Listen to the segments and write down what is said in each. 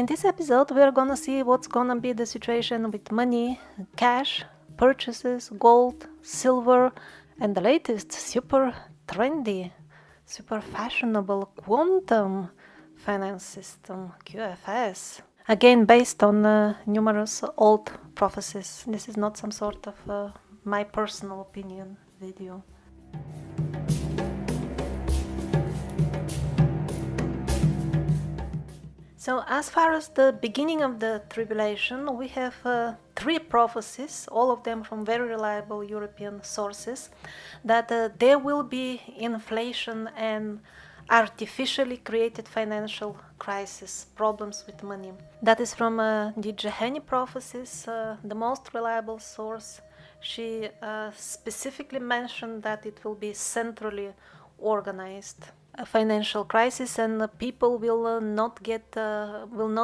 this episode, we're gonna see what's gonna be the situation with money, cash, purchases, gold, silver, and the latest super trendy, super fashionable quantum finance system, QFS. Again, based on numerous old prophecies. This is not some sort of my personal opinion video. So as far as the beginning of the tribulation, we have three prophecies, all of them from very reliable European sources, that there will be inflation and artificially created financial crisis, problems with money. That is from the Jeheni prophecies, the most reliable source. She specifically mentioned that it will be centrally organized a financial crisis, and people will not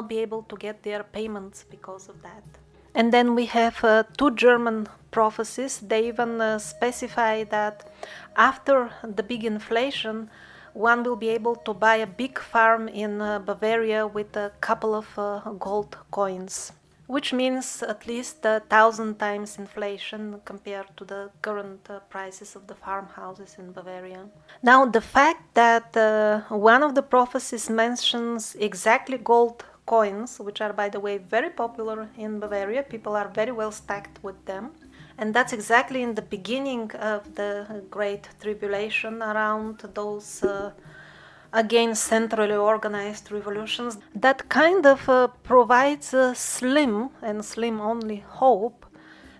be able to get their payments because of that. And then we have two German prophecies. They even specify that after the big inflation, one will be able to buy a big farm in Bavaria with a couple of gold coins, which means at least 1,000 times inflation compared to the current prices of the farmhouses in Bavaria. Now, the fact that one of the prophecies mentions exactly gold coins, which are, by the way, very popular in Bavaria, people are very well stacked with them, and that's exactly in the beginning of the Great Tribulation, around those again centrally organized revolutions, that kind of provides a slim and slim only hope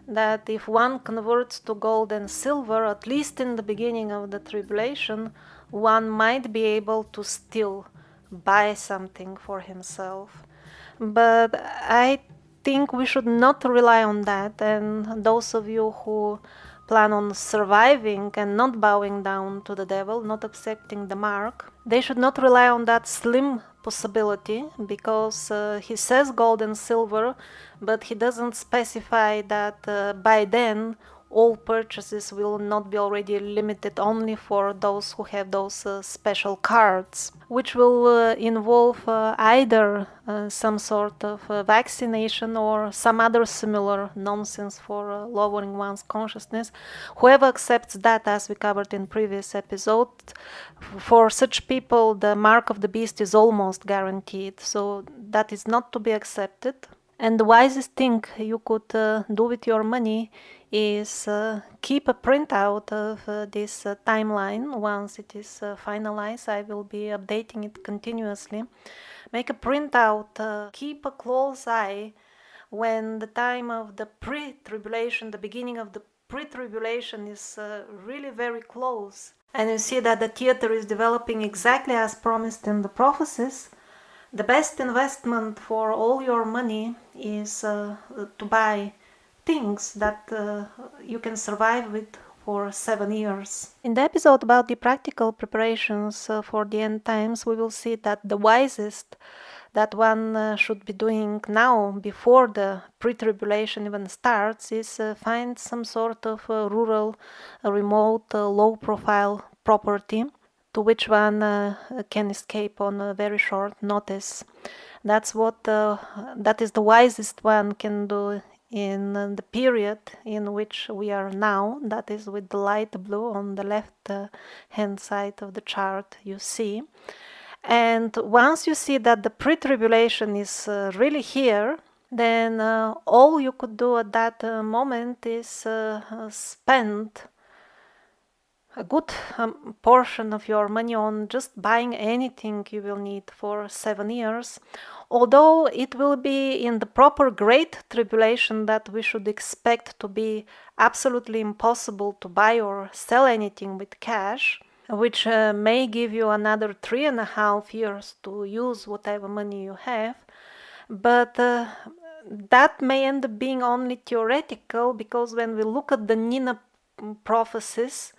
that if one converts to gold and silver, at least in the beginning of the tribulation, one might be able to still buy something for himself. But I think we should not rely on that, and those of you who plan on surviving and not bowing down to the devil, not accepting the mark, they should not rely on that slim possibility, because he says gold and silver, but he doesn't specify that by then all purchases will not be already limited only for those who have those special cards, which will involve either some sort of vaccination or some other similar nonsense for lowering one's consciousness. Whoever accepts that, as we covered in previous episode, for such people the mark of the beast is almost guaranteed, so that is not to be accepted. And the wisest thing you could do with your money is keep a printout of this timeline. Once it is finalized, I will be updating it continuously. Make a printout, keep a close eye when the time of the pre-tribulation, the beginning of the pre-tribulation is really very close. And you see that the theater is developing exactly as promised in the prophecies. The best investment for all your money is to buy things that you can survive with for 7 years. In the episode about the practical preparations for the end times, we will see that the wisest that one should be doing now, before the pre-tribulation even starts, is find some sort of rural, remote, low-profile property to which one can escape on a very short notice. That is the wisest one can do in the period in which we are now. That is with the light blue on the left hand side of the chart you see. And once you see that the pre-tribulation is really here, then all you could do at that moment is spend a good portion of your money on just buying anything you will need for 7 years. Although it will be in the proper Great Tribulation that we should expect to be absolutely impossible to buy or sell anything with cash, which may give you another 3.5 years to use whatever money you have. But that may end up being only theoretical, because when we look at the Nina prophecies,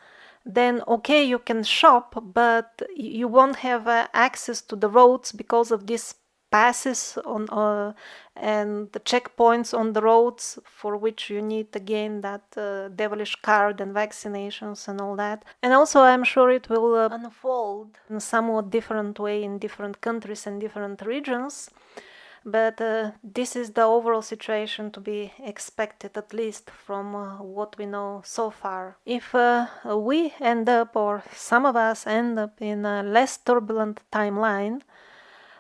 then okay, you can shop, but you won't have access to the roads because of these passes on and the checkpoints on the roads, for which you need again that devilish card and vaccinations and all that. And also I'm sure it will unfold in a somewhat different way in different countries and different regions. But this is the overall situation to be expected, at least from what we know so far. If we end up, or some of us end up, in a less turbulent timeline,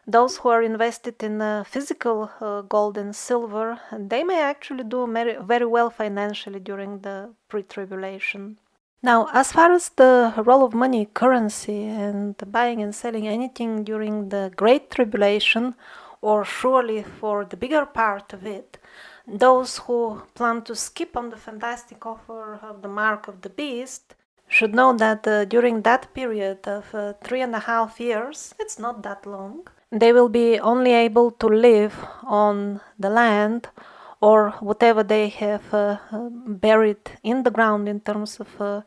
those who are invested in physical gold and silver, they may actually do very, very well financially during the pre-tribulation. Now, as far as the role of money, currency, and buying and selling anything during the Great Tribulation, or surely for the bigger part of it, those who plan to skip on the fantastic offer of the mark of the beast should know that during that period of 3.5 years, it's not that long, they will be only able to live on the land or whatever they have buried in the ground in terms of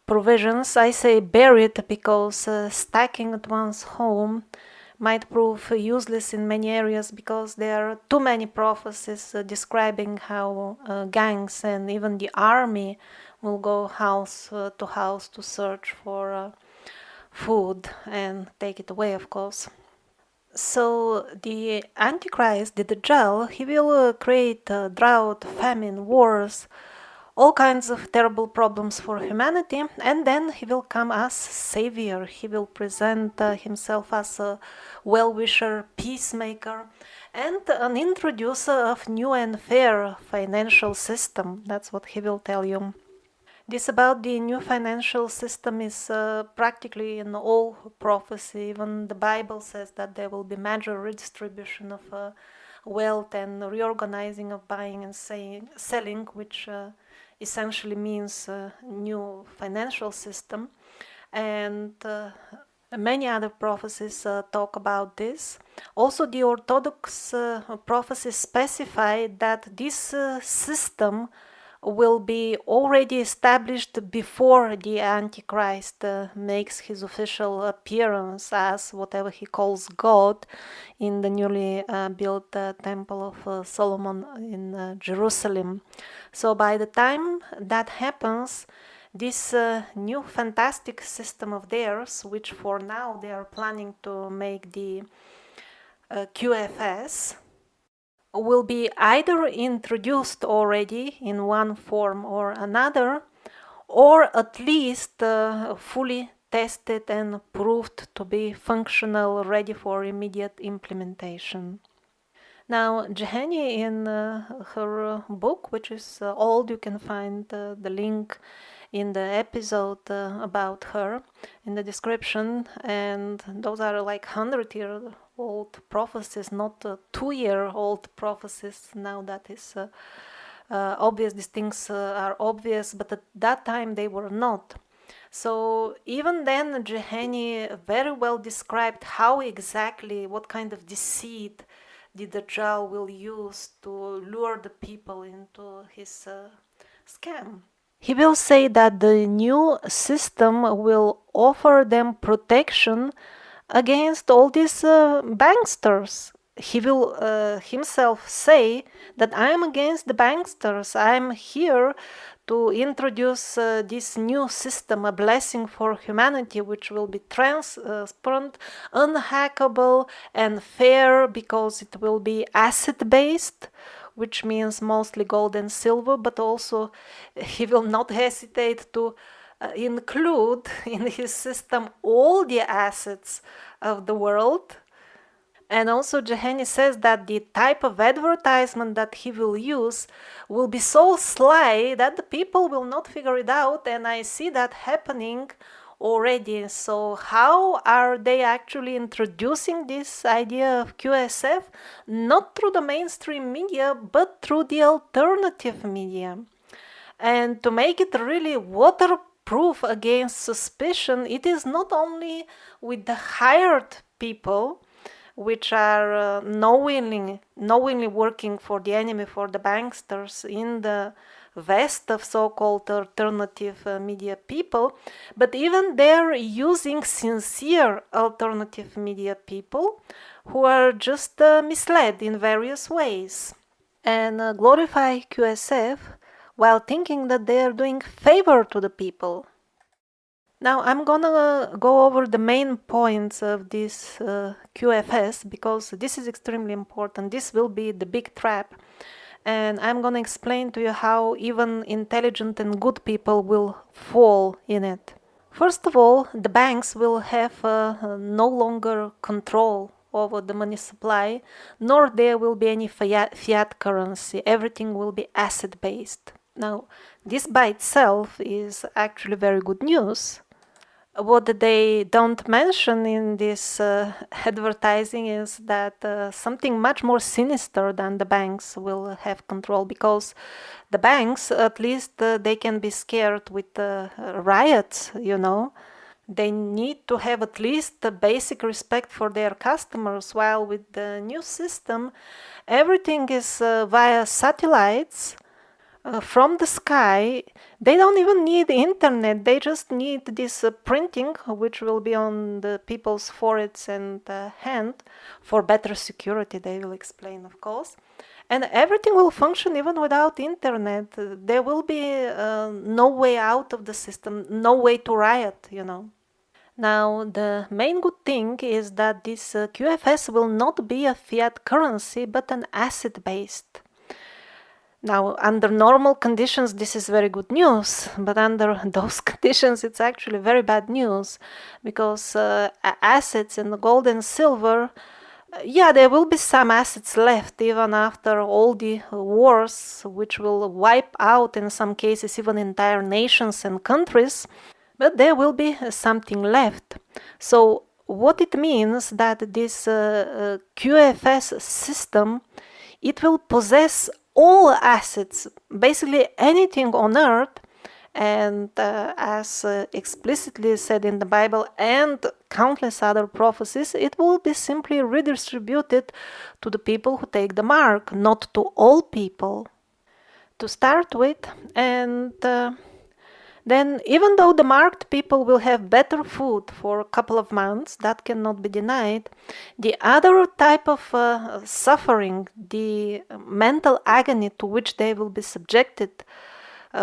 provisions. I say buried because stacking at one's home might prove useless in many areas, because there are too many prophecies describing how gangs and even the army will go house to house to search for food and take it away, of course. So the Antichrist, the Dajjal, he will create drought, famine, wars, all kinds of terrible problems for humanity, and then he will come as savior. He will present himself as a well-wisher, peacemaker, and an introducer of new and fair financial system. That's what he will tell you. This about the new financial system is practically in all prophecy. Even the Bible says that there will be major redistribution of wealth and reorganizing of buying and selling, which essentially means a new financial system. And many other prophecies talk about this. Also, the Orthodox prophecies specify that this system will be already established before the Antichrist makes his official appearance as whatever he calls God in the newly built Temple of Solomon in Jerusalem. So by the time that happens, this new fantastic system of theirs, which for now they are planning to make the QFS, will be either introduced already in one form or another, or at least fully tested and proved to be functional, ready for immediate implementation. Now, Jehani, in her book, which is old, you can find the link in the episode about her in the description, and those are like 100-year-old prophecies, not 2-year-old prophecies. Now that is obvious, these things are obvious, but at that time they were not. So even then, Jehani very well described how exactly, what kind of deceit the Dajjal will use to lure the people into his scam. He will say that the new system will offer them protection against all these banksters. He will himself say that I am against the banksters. I am here to introduce this new system, a blessing for humanity, which will be transparent, unhackable, and fair, because it will be asset-based, which means mostly gold and silver, but also he will not hesitate to include in his system all the assets of the world. And also Jehani says that the type of advertisement that he will use will be so sly that the people will not figure it out, and I see that happening already. So how are they actually introducing this idea of QSF? Not through the mainstream media, but through the alternative media. And to make it really waterproof against suspicion, it is not only with the hired people, which are knowingly working for the enemy, for the banksters in the vest of so-called alternative media people, but even they're using sincere alternative media people who are just misled in various ways and glorify QSF while thinking that they are doing favor to the people. Now I'm gonna go over the main points of this QFS because this is extremely important. This will be the big trap, and I'm gonna explain to you how even intelligent and good people will fall in it. First of all, the banks will have no longer control over the money supply, nor there will be any fiat currency. Everything will be asset based. Now, this by itself is actually very good news. What they don't mention in this advertising is that something much more sinister than the banks will have control, because the banks, at least they can be scared with riots, you know. They need to have at least the basic respect for their customers, while with the new system, everything is via satellites from the sky. They don't even need internet. They just need this printing, which will be on the people's foreheads and hand for better security. They will explain, of course. And everything will function even without internet. There will be no way out of the system, no way to riot, you know. Now, the main good thing is that this QFS will not be a fiat currency, but an asset-based. Now, under normal conditions, this is very good news, but under those conditions, it's actually very bad news, because assets in the gold and silver, yeah, there will be some assets left even after all the wars, which will wipe out, in some cases, even entire nations and countries, but there will be something left. So, what it means that this QFS system, it will possess all assets, basically anything on earth, and as explicitly said in the Bible and countless other prophecies, it will be simply redistributed to the people who take the mark, not to all people, to start with. And then, even though the marked people will have better food for a couple of months, that cannot be denied, the other type of suffering, the mental agony to which they will be subjected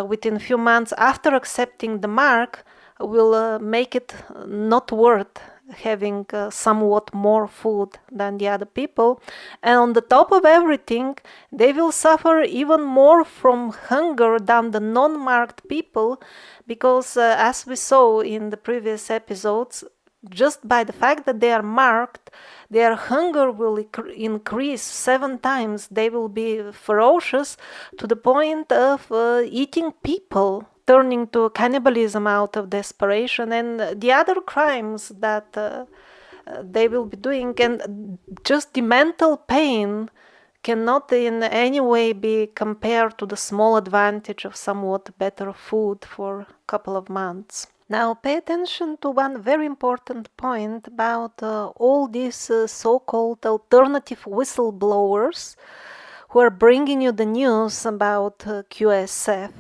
within a few months after accepting the mark, will make it not worth having somewhat more food than the other people. And on the top of everything, they will suffer even more from hunger than the non-marked people, because as we saw in the previous episodes, just by the fact that they are marked, their hunger will increase 7 times. They will be ferocious to the point of eating people, turning to cannibalism out of desperation, and the other crimes that they will be doing. And just the mental pain cannot in any way be compared to the small advantage of somewhat better food for a couple of months. Now, pay attention to one very important point about all these so-called alternative whistleblowers who are bringing you the news about QSF.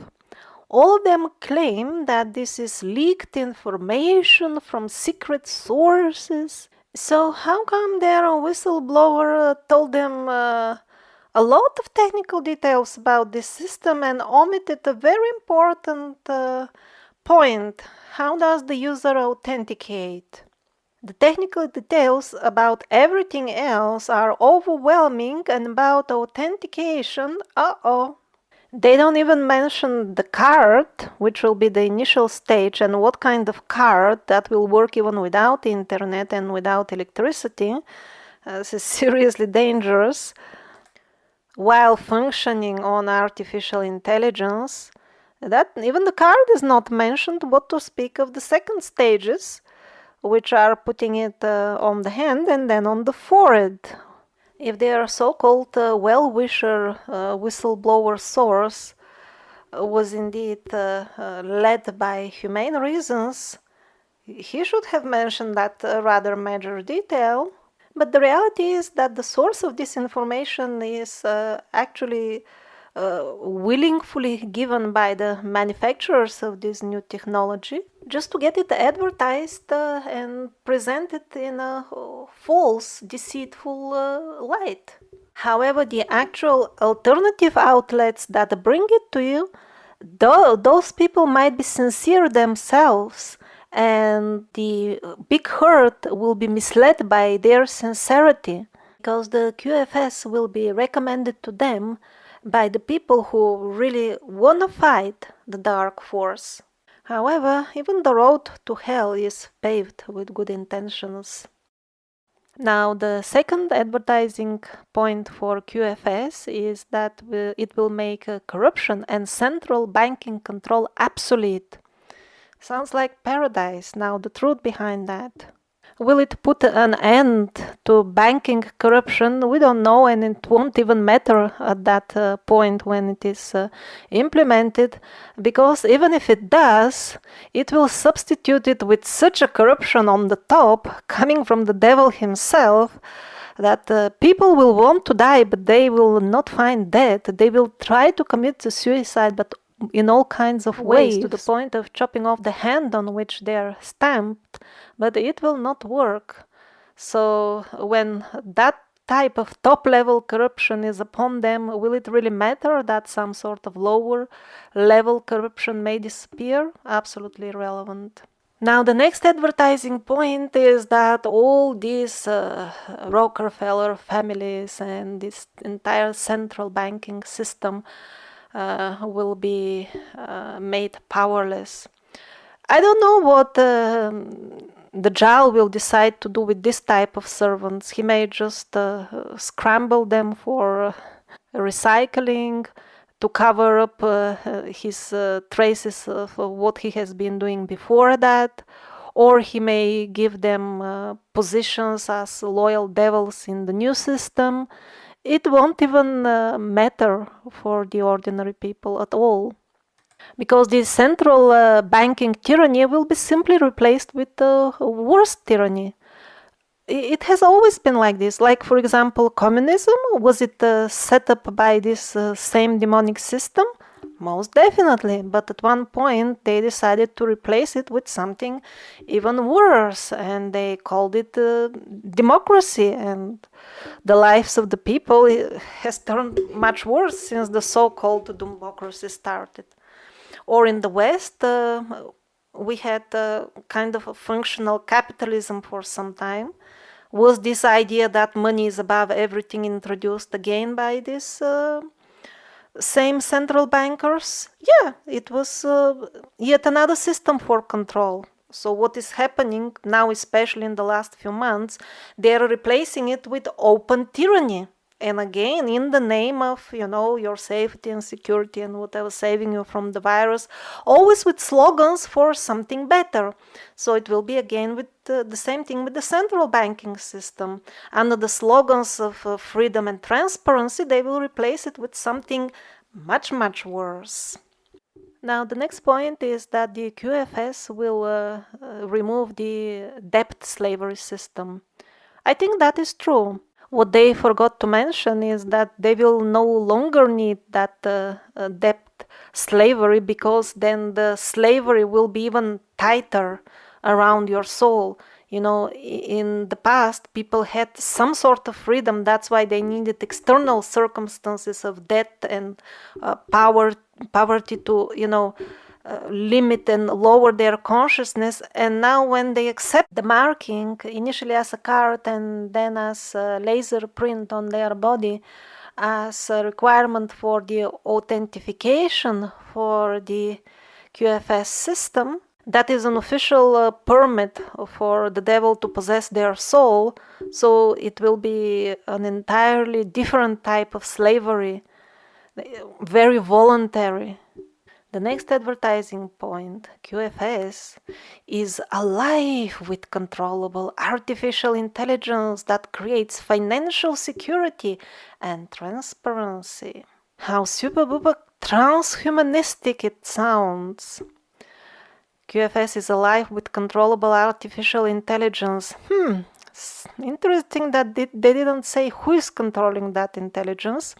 All of them claim that this is leaked information from secret sources. So how come their whistleblower told them a lot of technical details about this system and omitted a very important point? How does the user authenticate? The technical details about everything else are overwhelming, and about authentication, they don't even mention the card, which will be the initial stage, and what kind of card that will work even without internet and without electricity. This is seriously dangerous. While functioning on artificial intelligence, that even the card is not mentioned, what to speak of the second stages, which are putting it on the hand and then on the forehead. If their so-called well-wisher whistleblower source was indeed led by humane reasons, he should have mentioned that rather major detail. But the reality is that the source of this information is actually willingly given by the manufacturers of this new technology, just to get it advertised and presented in a false, deceitful light. However, the actual alternative outlets that bring it to you, those people might be sincere themselves, and the big herd will be misled by their sincerity, because the QFS will be recommended to them by the people who really want to fight the dark force. However, even the road to hell is paved with good intentions. Now, the second advertising point for QFS is that it will make corruption and central banking control obsolete. Sounds like paradise. Now, the truth behind that. Will it put an end to banking corruption? We don't know, and it won't even matter at that point when it is implemented, because even if it does, it will substitute it with such a corruption on the top, coming from the devil himself, that people will want to die, but they will not find death. They will try to commit suicide, but in all kinds of ways, to the point of chopping off the hand on which they are stamped, but it will not work. So when that type of top-level corruption is upon them, will it really matter that some sort of lower-level corruption may disappear? Absolutely irrelevant. Now, the next advertising point is that all these Rockefeller families and this entire central banking system will be made powerless. I don't know what the Jal will decide to do with this type of servants. He may just scramble them for recycling, to cover up his traces of what he has been doing before that, or he may give them positions as loyal devils in the new system. It won't even matter for the ordinary people at all, because the central banking tyranny will be simply replaced with the worst tyranny. It has always been like this. Like, for example, communism, was it set up by this same demonic system? Most definitely, but at one point they decided to replace it with something even worse, and they called it democracy, and the lives of the people has turned much worse since the so-called democracy started. Or in the West, we had kind of a functional capitalism for some time. Was this idea that money is above everything introduced again by this same central bankers? Yeah, it was yet another system for control. So what is happening now, especially in the last few months, they are replacing it with open tyranny. And again, in the name of, your safety and security and whatever, saving you from the virus, always with slogans for something better. So it will be again with the same thing with the central banking system. Under the slogans of freedom and transparency, they will replace it with something much, much worse. Now, the next point is that the QFS will remove the debt slavery system. I think that is true. What they forgot to mention is that they will no longer need that debt slavery, because then the slavery will be even tighter around your soul. In the past, people had some sort of freedom. That's why they needed external circumstances of debt and poverty to, limit and lower their consciousness. And now when they accept the marking, initially as a card and then as a laser print on their body, as a requirement for the authentication for the QFS system, that is an official permit for the devil to possess their soul. So it will be an entirely different type of slavery, very voluntary. The next advertising point, QFS, is alive with controllable artificial intelligence that creates financial security and transparency. How super duper transhumanistic it sounds. QFS is alive with controllable artificial intelligence. It's interesting that they didn't say who is controlling that intelligence.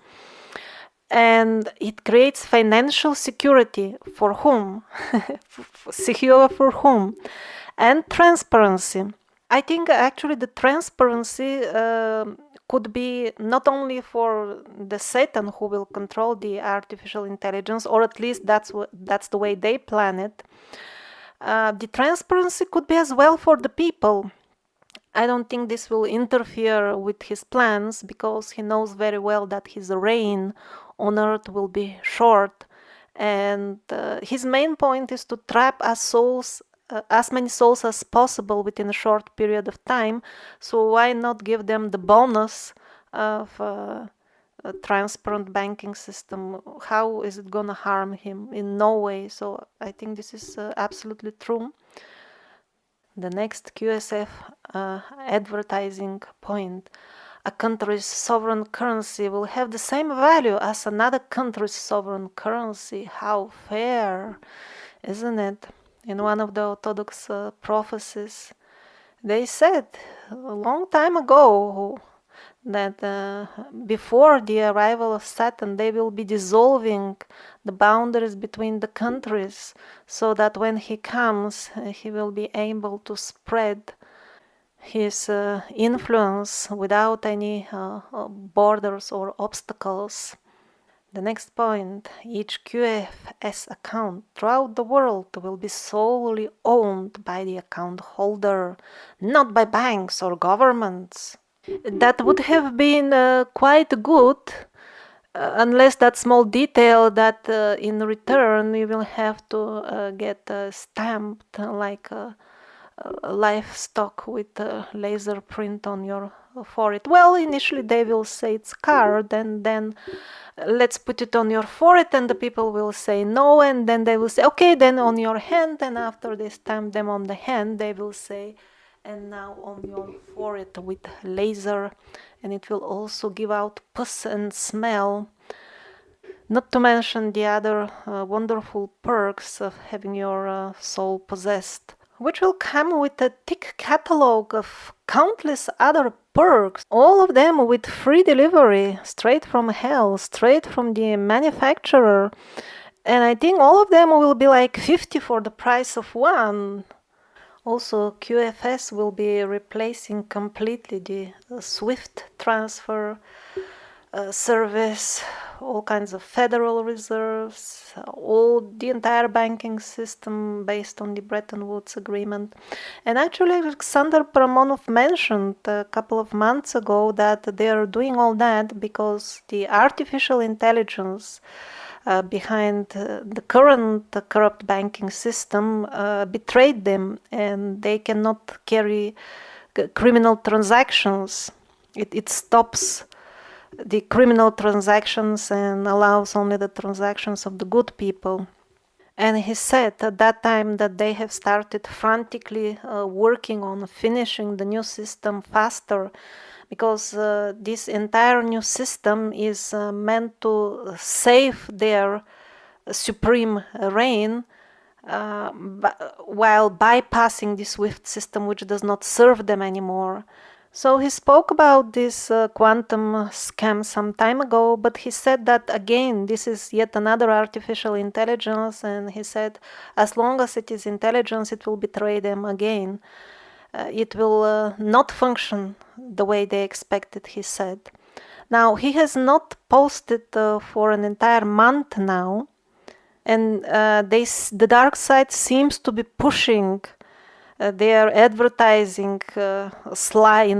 And it creates financial security for whom? Secure for whom? And transparency. I think actually the transparency could be not only for the Satan who will control the artificial intelligence, or at least that's the way they plan it. The transparency could be as well for the people. I don't think this will interfere with his plans because he knows very well that his reign on earth will be short, and his main point is to trap as many souls as possible within a short period of time. So why not give them the bonus of a transparent banking system? How is it gonna harm him? In no way. So I think this is absolutely true. The next QSF advertising point: a country's sovereign currency will have the same value as another country's sovereign currency. How fair, isn't it? In one of the Orthodox prophecies, they said a long time ago that before the arrival of Satan, they will be dissolving the boundaries between the countries, so that when he comes, he will be able to spread his influence without any borders or obstacles. The next point: each QFS account throughout the world will be solely owned by the account holder, not by banks or governments. That would have been quite good, unless that small detail that in return you will have to get stamped like a livestock with a laser print on your forehead. Well, initially they will say it's card, and then let's put it on your forehead, and the people will say no, and then they will say okay, then on your hand, and after they stamp them on the hand, they will say and now on your forehead with laser, and it will also give out pus and smell, not to mention the other wonderful perks of having your soul possessed, which will come with a thick catalog of countless other perks, all of them with free delivery, straight from hell, straight from the manufacturer. And I think all of them will be like 50 for the price of one. Also, QFS will be replacing completely the SWIFT transfer service, all kinds of federal reserves, the entire banking system based on the Bretton Woods Agreement. And actually, Alexander Paramonov mentioned a couple of months ago that they are doing all that because the artificial intelligence behind the current corrupt banking system betrayed them, and they cannot carry criminal transactions. It stops the criminal transactions and allows only the transactions of the good people. And he said at that time that they have started frantically working on finishing the new system faster, because this entire new system is meant to save their supreme reign while bypassing the SWIFT system, which does not serve them anymore. So he spoke about this quantum scam some time ago, but he said that again, this is yet another artificial intelligence, and he said as long as it is intelligence, it will betray them again. It will not function the way they expected, he said. Now, he has not posted for an entire month now, and the dark side seems to be pushing their advertising in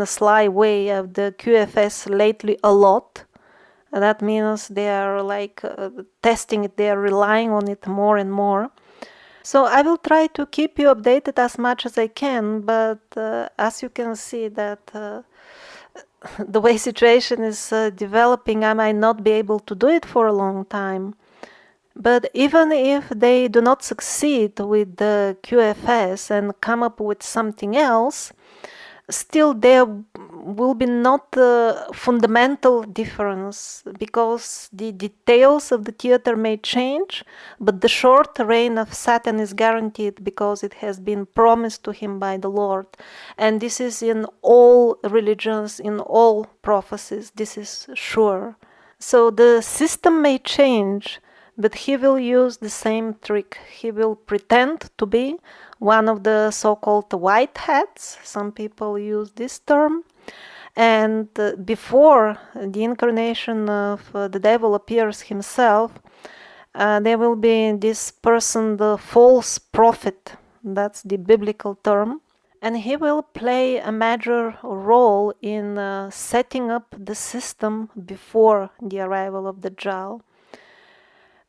a sly way of the QFS lately a lot. That means they are like testing it, they are relying on it more and more. So I will try to keep you updated as much as I can, but as you can see that the way situation is developing, I might not be able to do it for a long time. But even if they do not succeed with the QFS and come up with something else, still there will be not a fundamental difference, because the details of the theater may change, but the short reign of Satan is guaranteed because it has been promised to him by the Lord. And this is in all religions, in all prophecies, this is sure. So the system may change, but he will use the same trick. He will pretend to be one of the so-called white hats. Some people use this term. And before the incarnation of the devil appears himself, there will be this person, the false prophet, that's the biblical term. And he will play a major role in setting up the system before the arrival of the Dajjal.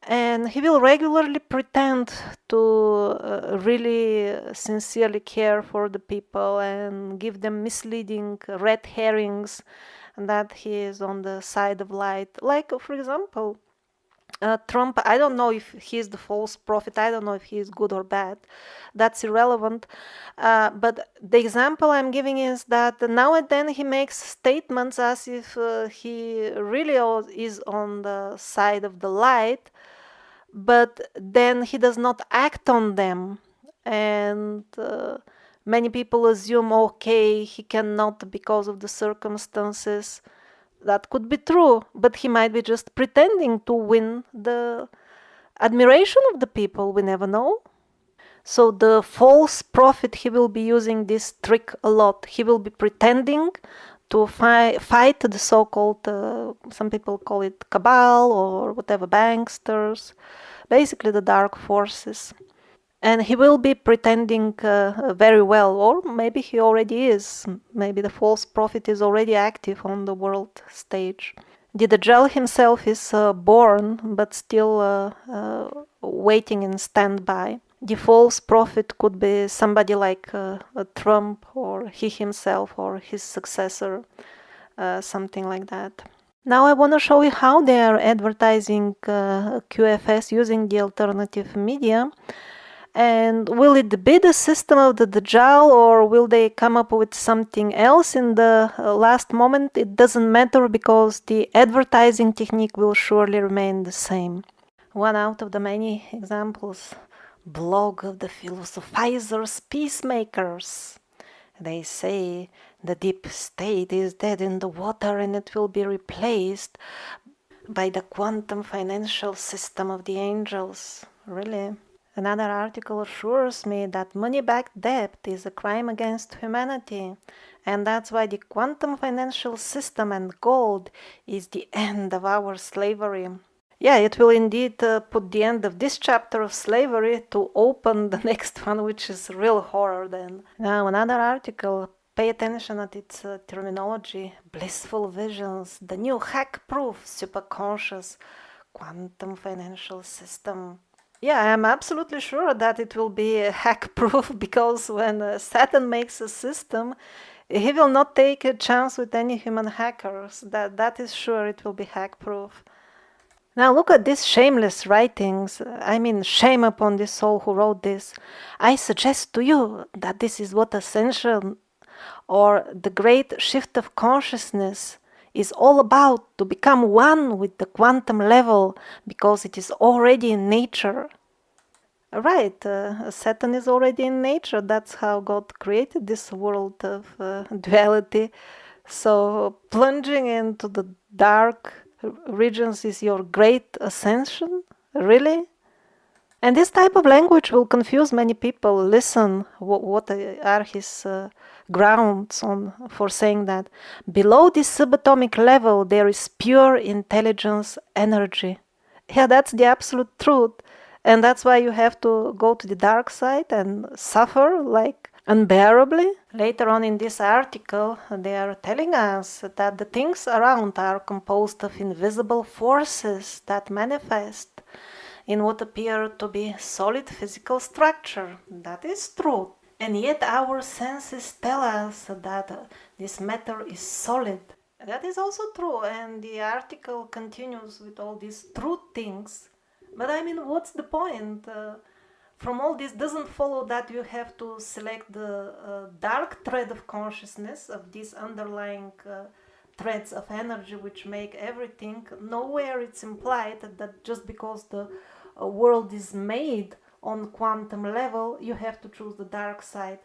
And he will regularly pretend to really sincerely care for the people and give them misleading red herrings that he is on the side of light. Like, for example, Trump, I don't know if he's the false prophet. I don't know if he is good or bad. That's irrelevant. But the example I'm giving is that now and then he makes statements as if he really is on the side of the light, but then he does not act on them. And many people assume, okay, he cannot because of the circumstances. That could be true, but he might be just pretending to win the admiration of the people. We never know. So the false prophet, he will be using this trick a lot. He will be pretending to fight the so-called, some people call it cabal or whatever, banksters, basically the dark forces. And he will be pretending very well, or maybe he already is. Maybe the false prophet is already active on the world stage. The Dajjal himself is born, but still waiting in standby. The false prophet could be somebody like Trump, or he himself, or his successor, something like that. Now I want to show you how they are advertising QFS using the alternative media. And will it be the system of the Dajjal, or will they come up with something else in the last moment? It doesn't matter, because the advertising technique will surely remain the same. One out of the many examples. Blog of the philosophizers, peacemakers. They say the deep state is dead in the water and it will be replaced by the quantum financial system of the angels. Really? Another article assures me that money-backed debt is a crime against humanity, and that's why the quantum financial system and gold is the end of our slavery. Yeah, it will indeed put the end of this chapter of slavery to open the next one, which is real horror then. Now, another article, pay attention at its terminology, blissful visions, the new hack-proof, superconscious, quantum financial system. Yeah, I'm absolutely sure that it will be hack-proof, because when Satan makes a system, he will not take a chance with any human hackers. That is sure, it will be hack-proof. Now look at these shameless writings. I mean, shame upon this soul who wrote this. I suggest to you that this is what ascension, or the great shift of consciousness, is all about, to become one with the quantum level, because it is already in nature. Right, Satan is already in nature. That's how God created this world of duality. So plunging into the dark regions is your great ascension? Really? And this type of language will confuse many people. Listen, what are his grounds for saying that? Below this subatomic level, there is pure intelligence energy. Yeah, that's the absolute truth. And that's why you have to go to the dark side and suffer like unbearably. Later on in this article, they are telling us that the things around are composed of invisible forces that manifest in what appear to be solid physical structure. That is true. And yet our senses tell us that this matter is solid. That is also true. And the article continues with all these true things. But I mean, what's the point? From all this doesn't follow that you have to select the dark thread of consciousness, of these underlying threads of energy which make everything. Nowhere it's implied that just because the world is made on quantum level, you have to choose the dark side.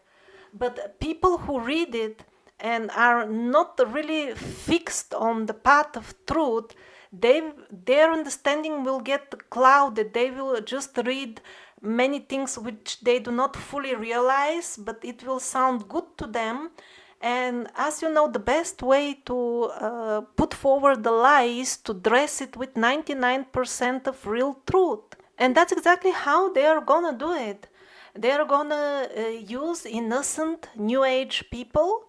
But people who read it and are not really fixed on the path of truth, their understanding will get clouded. They will just read many things which they do not fully realize, but it will sound good to them. And as you know, the best way to put forward the lie is to dress it with 99% of real truth. And that's exactly how they are gonna do it. They are gonna use innocent New Age people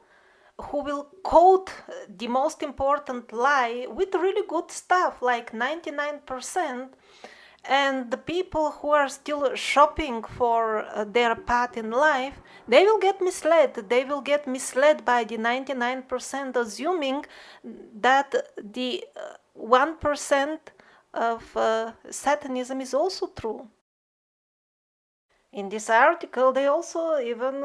who will quote the most important lie with really good stuff, like 99%. And the people who are still shopping for their path in life, they will get misled. They will get misled by the 99%, assuming that the 1% of Satanism is also true. In this article, they also even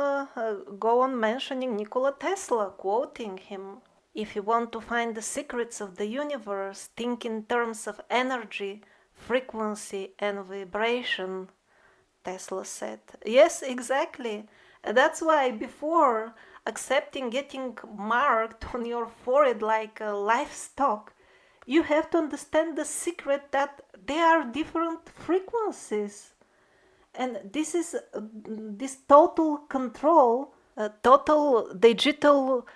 go on mentioning Nikola Tesla, quoting him. If you want to find the secrets of the universe, think in terms of energy, frequency, and vibration, Tesla said. Yes, exactly. That's why before accepting getting marked on your forehead like a livestock, you have to understand the secret that there are different frequencies. And this is this total control, total digital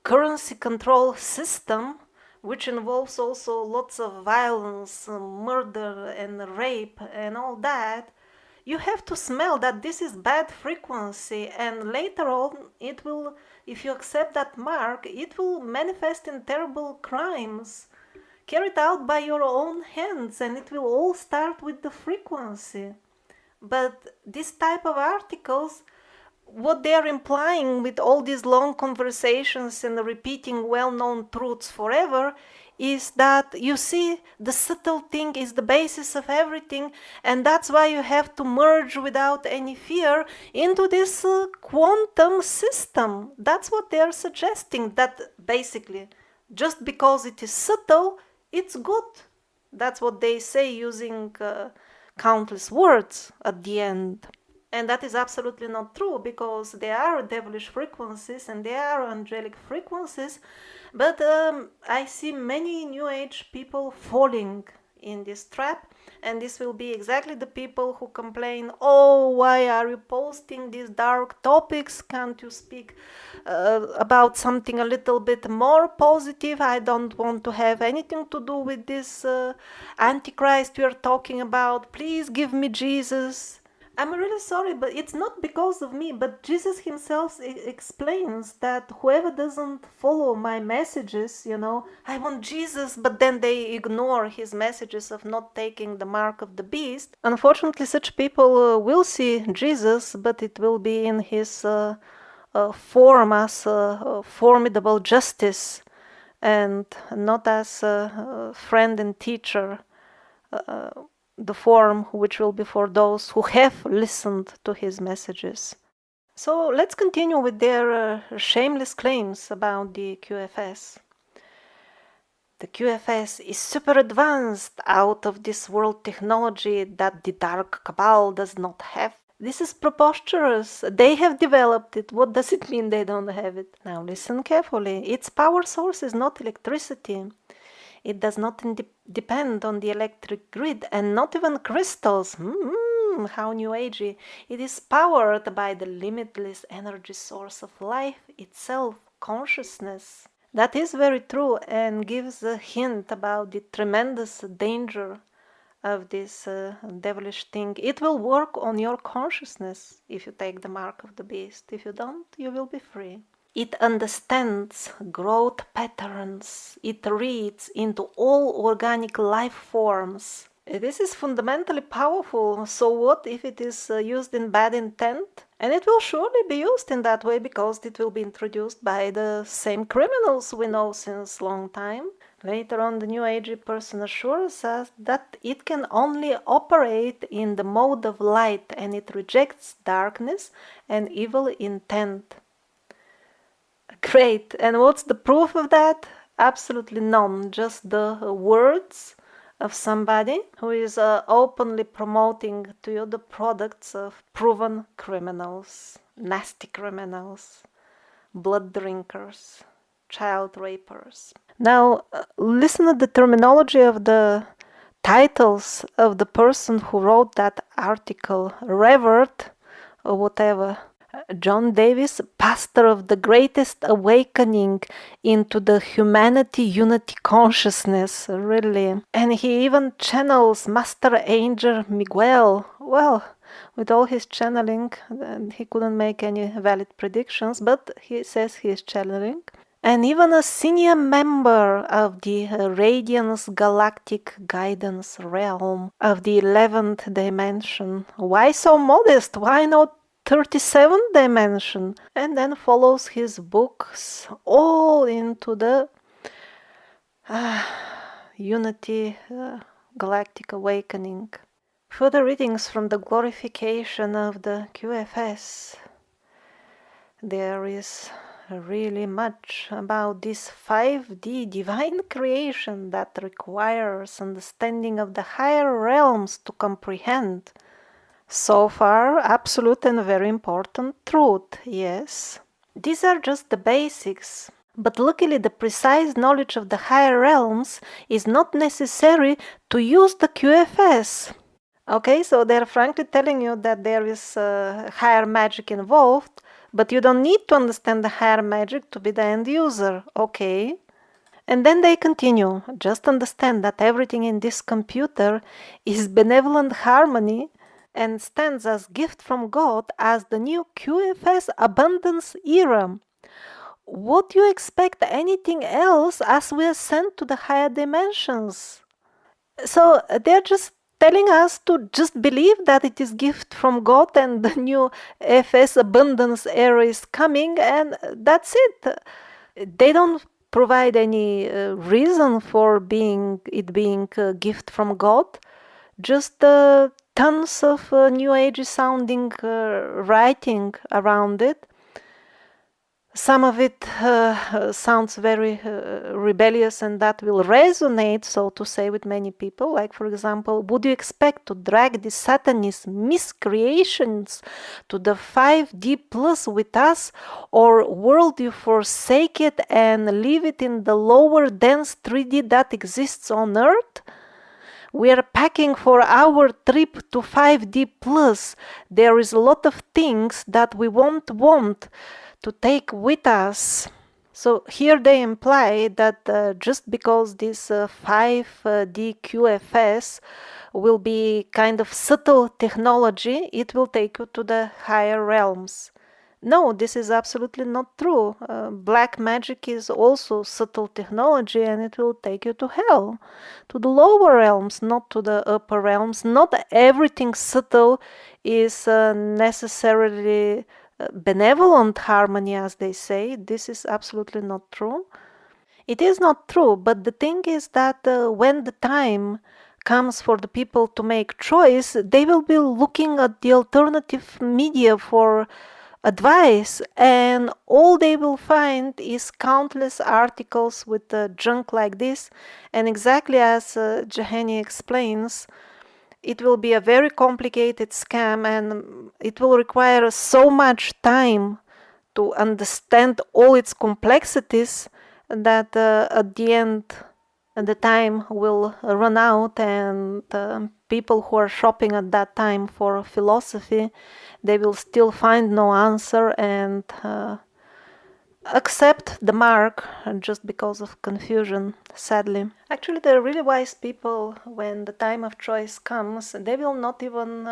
currency control system, which involves also lots of violence, murder, and rape, and all that. You have to smell that this is bad frequency, and later on, it will, if you accept that mark, it will manifest in terrible crimes carried out by your own hands, and it will all start with the frequency. But this type of articles, what they're implying with all these long conversations and repeating well-known truths forever, is that, you see, the subtle thing is the basis of everything, and that's why you have to merge without any fear into this quantum system. That's what they're suggesting, that basically, just because it is subtle, it's good. That's what they say, using countless words at the end. And that is absolutely not true, because there are devilish frequencies and there are angelic frequencies, but I see many New Age people falling in this trap, and this will be exactly the people who complain, oh, why are you posting these dark topics? Can't you speak about something a little bit more positive? I don't want to have anything to do with this Antichrist you're talking about. Please give me Jesus. I'm really sorry, but it's not because of me, but Jesus himself explains that whoever doesn't follow my messages, I want Jesus, but then they ignore his messages of not taking the mark of the beast. Unfortunately, such people will see Jesus, but it will be in his form as formidable justice, and not as a friend and teacher. The form which will be for those who have listened to his messages. So let's continue with their shameless claims about the QFS. The QFS is super advanced, out of this world technology that the dark cabal does not have. This is preposterous. They have developed it. What does it mean they don't have it? Now listen carefully. Its power source is not electricity. It does not depend on the electric grid, and not even crystals. How new agey. It is powered by the limitless energy source of life itself, consciousness. That is very true, and gives a hint about the tremendous danger of this devilish thing. It will work on your consciousness if you take the mark of the beast. If you don't, you will be free. It understands growth patterns. It reads into all organic life forms. This is fundamentally powerful. So what if it is used in bad intent? And it will surely be used in that way, because it will be introduced by the same criminals we know since long time. Later on, the New Age person assures us that it can only operate in the mode of light, and it rejects darkness and evil intent. Great. And what's the proof of that? Absolutely none. Just the words of somebody who is openly promoting to you the products of proven criminals, nasty criminals, blood drinkers, child rapers. Now, listen to the terminology of the titles of the person who wrote that article. Revered, or whatever. John Davis, pastor of the greatest awakening into the humanity unity consciousness, really. And he even channels Master Angel Miguel. Well, with all his channeling, and he couldn't make any valid predictions, but he says he is channeling. And even a senior member of the Radiance Galactic Guidance Realm of the 11th dimension. Why so modest? Why not 37th dimension? And then follows his books all into the Unity Galactic Awakening. Further readings from the glorification of the QFS. There is really much about this 5D divine creation that requires understanding of the higher realms to comprehend. So far, absolute and very important truth, yes. These are just the basics. But luckily, the precise knowledge of the higher realms is not necessary to use the QFS. Okay, so they're frankly telling you that there is higher magic involved, but you don't need to understand the higher magic to be the end user, okay? And then they continue, just understand that everything in this computer is benevolent harmony and stands as gift from God as the new QFS abundance era. Would you expect anything else as we ascend to the higher dimensions? So they're just telling us to just believe that it is gift from God and the new FS abundance era is coming, and that's it. They don't provide any reason for it being a gift from God. Just tons of new age sounding writing around it. Some of it sounds very rebellious, and that will resonate, so to say, with many people. Like, for example, would you expect to drag the Satanist miscreations to the 5D plus with us, or world you forsake it and leave it in the lower dense 3D that exists on Earth? We are packing for our trip to 5D plus. There is a lot of things that we won't want to take with us. So here they imply that just because this 5D QFS will be kind of subtle technology, it will take you to the higher realms. No, this is absolutely not true. Black magic is also subtle technology, and it will take you to hell, to the lower realms, not to the upper realms. Not everything subtle is necessarily benevolent harmony, as they say. This is absolutely not true. It is not true, but the thing is that when the time comes for the people to make choice, they will be looking at the alternative media for advice, and all they will find is countless articles with junk like this. And exactly as Jahani explains, it will be a very complicated scam, and it will require so much time to understand all its complexities that at the end the time will run out, and people who are shopping at that time for philosophy, they will still find no answer and accept the mark just because of confusion, sadly. Actually, the really wise people, when the time of choice comes, they will not even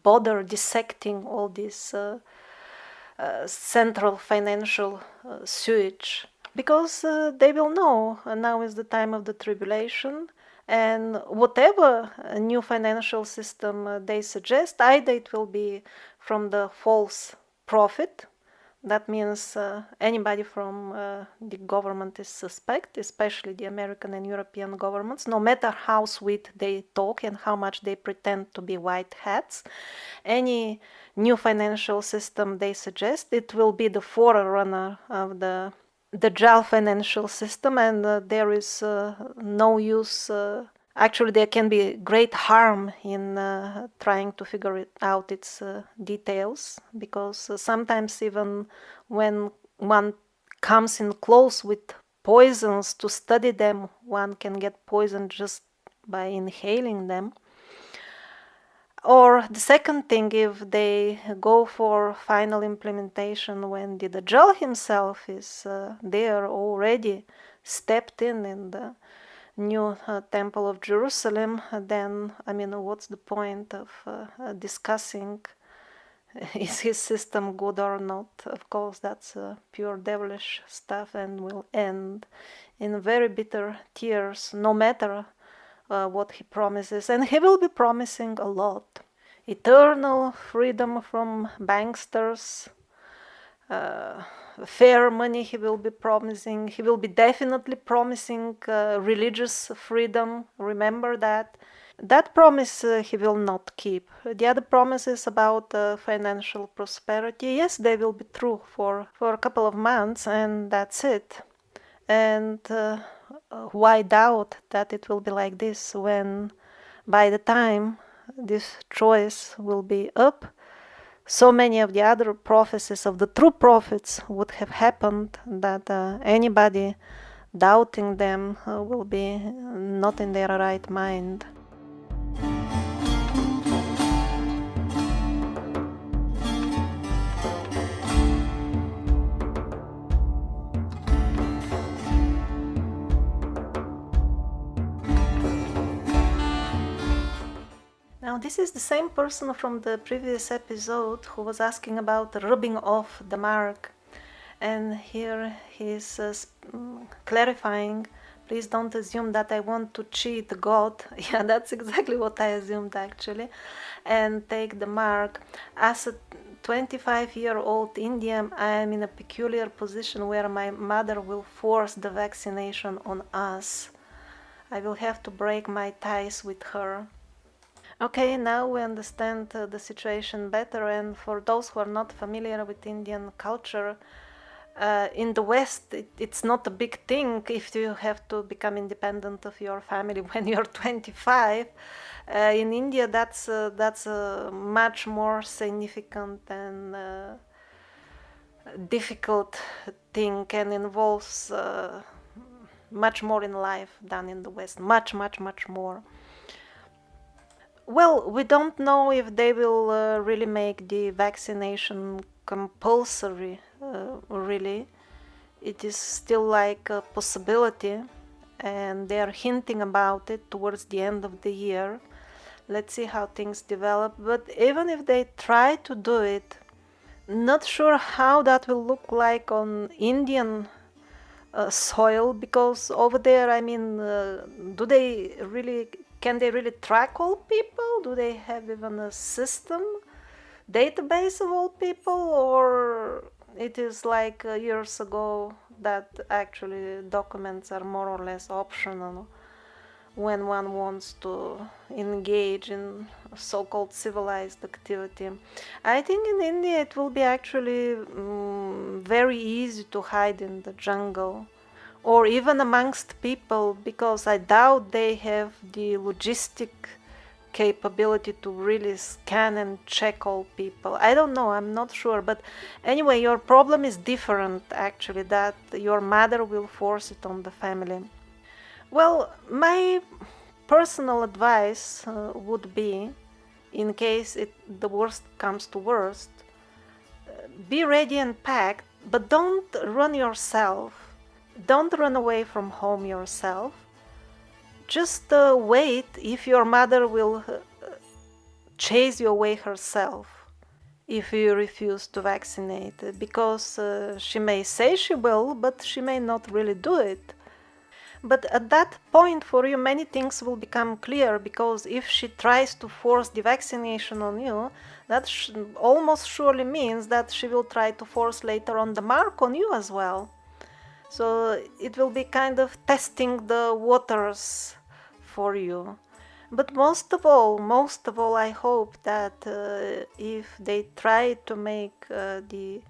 bother dissecting all this central financial sewage, because they will know now is the time of the tribulation, and whatever new financial system they suggest, either it will be from the false prophet. That means anybody from the government is suspect, especially the American and European governments, no matter how sweet they talk and how much they pretend to be white hats. Any new financial system they suggest, it will be the forerunner of the JAL financial system, and there is no use. Actually, there can be great harm in trying to figure out its details, because sometimes even when one comes in close with poisons to study them, one can get poisoned just by inhaling them. Or the second thing, if they go for final implementation when the Dajjal himself is there already stepped in the new Temple of Jerusalem, then, what's the point of discussing is his system good or not? Of course, that's pure devilish stuff and will end in very bitter tears, no matter what he promises. And he will be promising a lot. Eternal freedom from banksters, fair money he will be promising. He will be definitely promising religious freedom. Remember that. That promise he will not keep. The other promises about financial prosperity, yes, they will be true for a couple of months, and that's it. And why doubt that it will be like this when by the time this choice will be up, so many of the other prophecies of the true prophets would have happened that anybody doubting them will be not in their right mind. Now, this is the same person from the previous episode who was asking about rubbing off the mark. And here he's clarifying, please don't assume that I want to cheat God. Yeah, that's exactly what I assumed actually. And take the mark. As a 25-year-old Indian, I am in a peculiar position where my mother will force the vaccination on us. I will have to break my ties with her. Okay, now we understand the situation better, and for those who are not familiar with Indian culture, in the West, it's not a big thing if you have to become independent of your family when you're 25. In India, that's a much more significant and difficult thing, and involves much more in life than in the West. Much, much, much more. Well, we don't know if they will really make the vaccination compulsory, really. It is still like a possibility, and they are hinting about it towards the end of the year. Let's see how things develop. But even if they try to do it, not sure how that will look like on Indian soil, because over there, do they really, can they really track all people? Do they have even a system, database of all people, or it is like years ago that actually documents are more or less optional when one wants to engage in so-called civilized activity? I think in India it will be actually very easy to hide in the jungle or even amongst people, because I doubt they have the logistic capability to really scan and check all people. I don't know, I'm not sure, but anyway, your problem is different actually, that your mother will force it on the family. Well, my personal advice would be, in case the worst comes to worst, be ready and packed, but don't run yourself. Don't run away from home yourself. Just wait if your mother will chase you away herself if you refuse to vaccinate, because she may say she will, but she may not really do it. But at that point for you, many things will become clear, because if she tries to force the vaccination on you, that almost surely means that she will try to force later on the mark on you as well. So it will be kind of testing the waters for you. But most of all, I hope that if they try to make the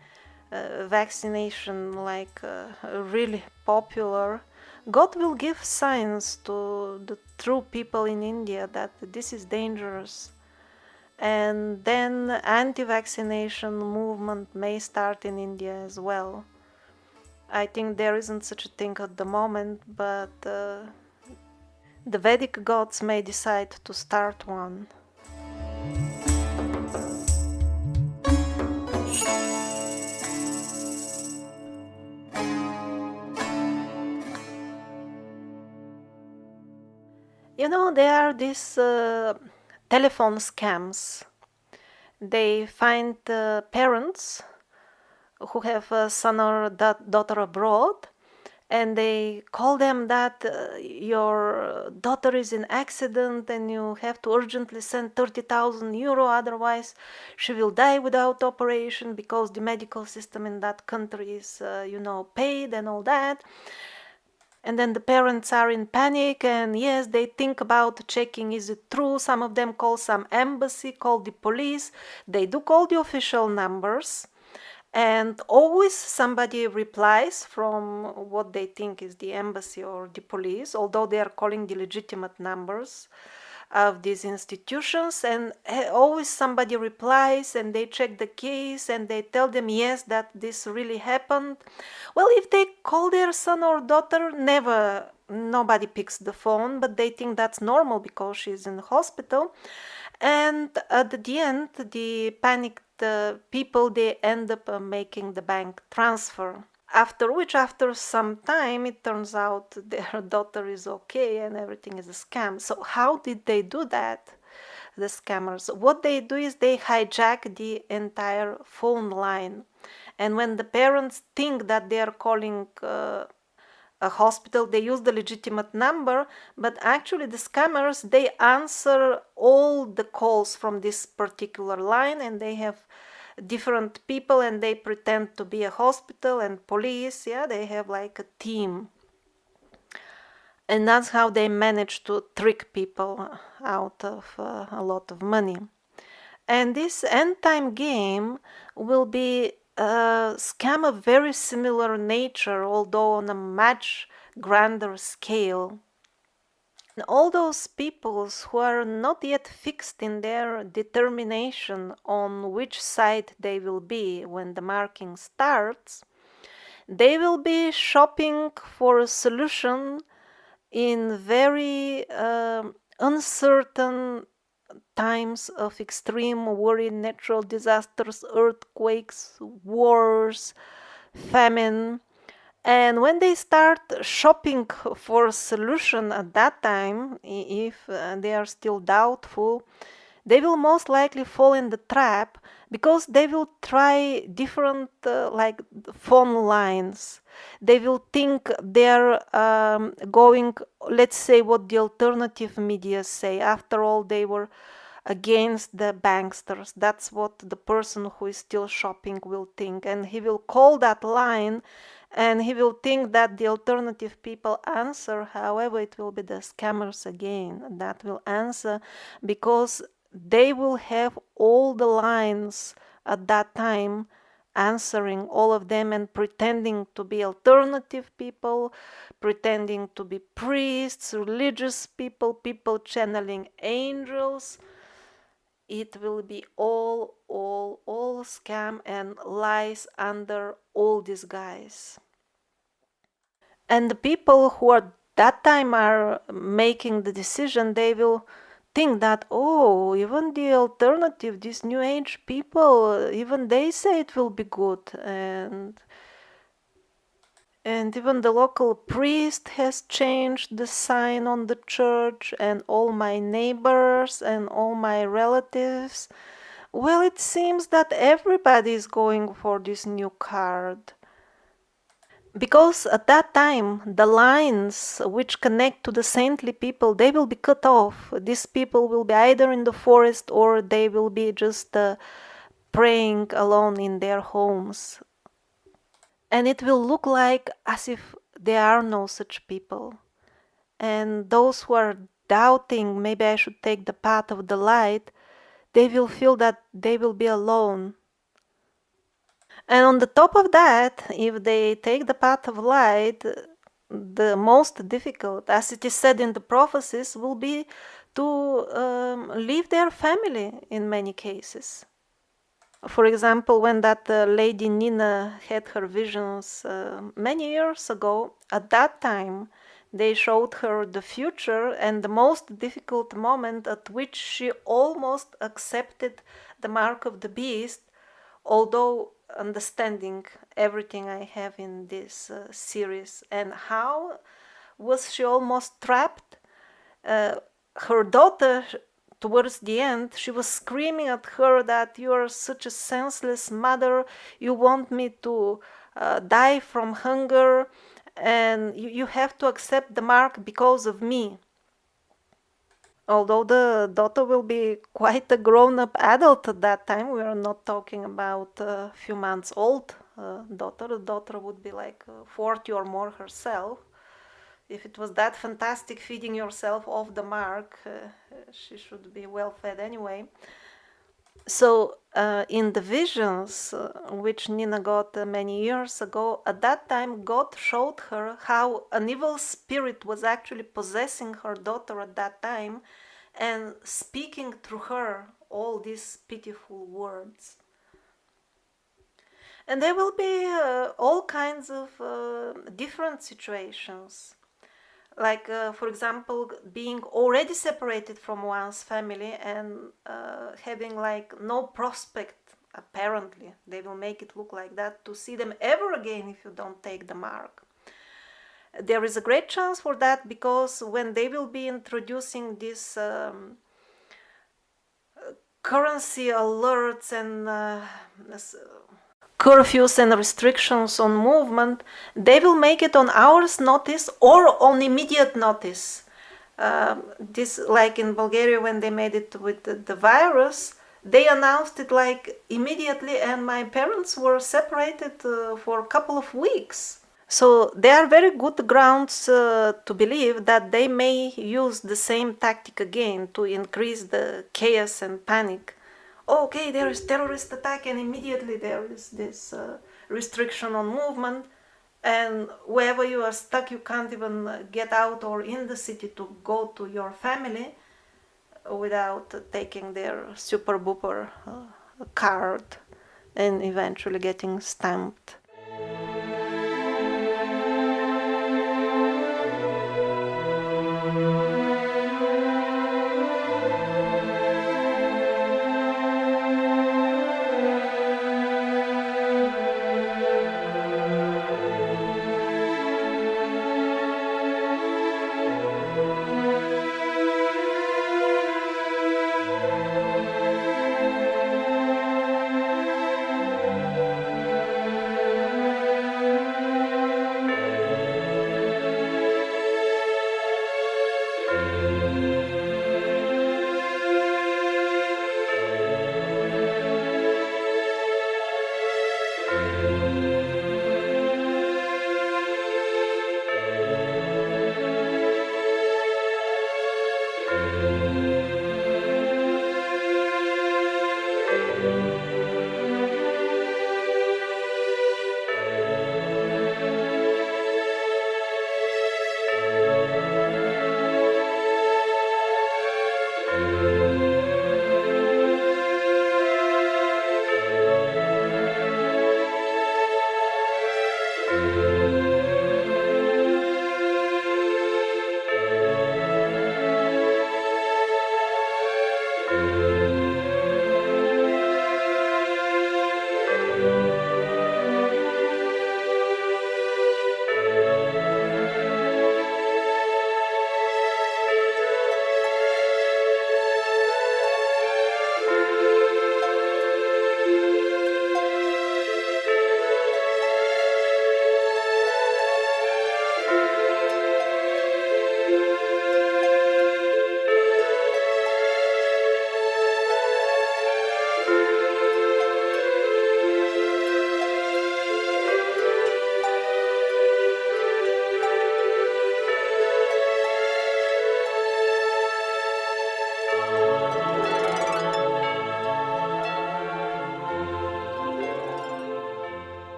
vaccination like really popular, God will give signs to the true people in India that this is dangerous. And then anti-vaccination movement may start in India as well. I think there isn't such a thing at the moment, but the Vedic gods may decide to start one. There are these telephone scams. They find parents who have a son or daughter abroad, and they call them that your daughter is in accident and you have to urgently send 30,000 euro, otherwise she will die without operation because the medical system in that country is paid and all that. And then the parents are in panic, and yes, they think about checking, is it true? Some of them call some embassy, call the police. They do call the official numbers, and always somebody replies from what they think is the embassy or the police, although they are calling the legitimate numbers of these institutions. And always somebody replies, and they check the case and they tell them, yes, that this really happened. Well, if they call their son or daughter, nobody picks the phone, but they think that's normal because she's in the hospital. And at the end, the panicked people, they end up making the bank transfer. After some time, it turns out their daughter is okay and everything is a scam. So how did they do that? The scammers. What they do is they hijack the entire phone line. And when the parents think that they are calling a hospital, they use the legitimate number, but actually the scammers, they answer all the calls from this particular line, and they have different people and they pretend to be a hospital and police. Yeah, they have like a team. And that's how they manage to trick people out of a lot of money. And this end time game will be a scam of very similar nature, although on a much grander scale. And all those peoples who are not yet fixed in their determination on which side they will be when the marking starts, they will be shopping for a solution in very uncertain times of extreme worry, natural disasters, earthquakes, wars, famine. And when they start shopping for a solution at that time, if they are still doubtful, they will most likely fall in the trap because they will try different like phone lines. They will think they're going, let's say what the alternative media say. After all, they were against the banksters. That's what the person who is still shopping will think, and he will call that line and he will think that the alternative people answer. However, it will be the scammers again that will answer, because they will have all the lines at that time answering all of them and pretending to be alternative people, pretending to be priests, religious people, people channeling angels. It will be all scam and lies under all disguise. And the people who at that time are making the decision, they will think that, oh, even the alternative, these new age people, even they say it will be good. And even the local priest has changed the sign on the church, and all my neighbors and all my relatives. Well, it seems that everybody is going for this new card. Because at that time, the lines which connect to the saintly people, they will be cut off. These people will be either in the forest or they will be just praying alone in their homes. And it will look like as if there are no such people. And those who are doubting, maybe I should take the path of the light, they will feel that they will be alone. And on the top of that, if they take the path of light, the most difficult, as it is said in the prophecies, will be to leave their family in many cases. For example, when that lady Nina had her visions many years ago, at that time they showed her the future and the most difficult moment at which she almost accepted the mark of the beast, although understanding everything I have in this series. And how was she almost trapped? her daughter, towards the end, she was screaming at her that you are such a senseless mother, you want me to die from hunger, and you have to accept the mark because of me. Although the daughter will be quite a grown-up adult at that time, we are not talking about a few months old daughter. The daughter would be like 40 or more herself. If it was that fantastic feeding yourself off the mark, she should be well fed anyway. So in the visions which Nina got many years ago, at that time God showed her how an evil spirit was actually possessing her daughter at that time and speaking through her all these pitiful words. And there will be all kinds of different situations. Like, for example, being already separated from one's family and having like no prospect, apparently, they will make it look like that, to see them ever again if you don't take the mark. There is a great chance for that, because when they will be introducing these currency alerts and curfews and restrictions on movement, they will make it on hours notice or on immediate notice. This, like in Bulgaria when they made it with the virus, they announced it like immediately, and my parents were separated for a couple of weeks. So there are very good grounds to believe that they may use the same tactic again to increase the chaos and panic. Okay, there is terrorist attack and immediately there is this restriction on movement, and wherever you are stuck you can't even get out or in the city to go to your family without taking their super booper card and eventually getting stamped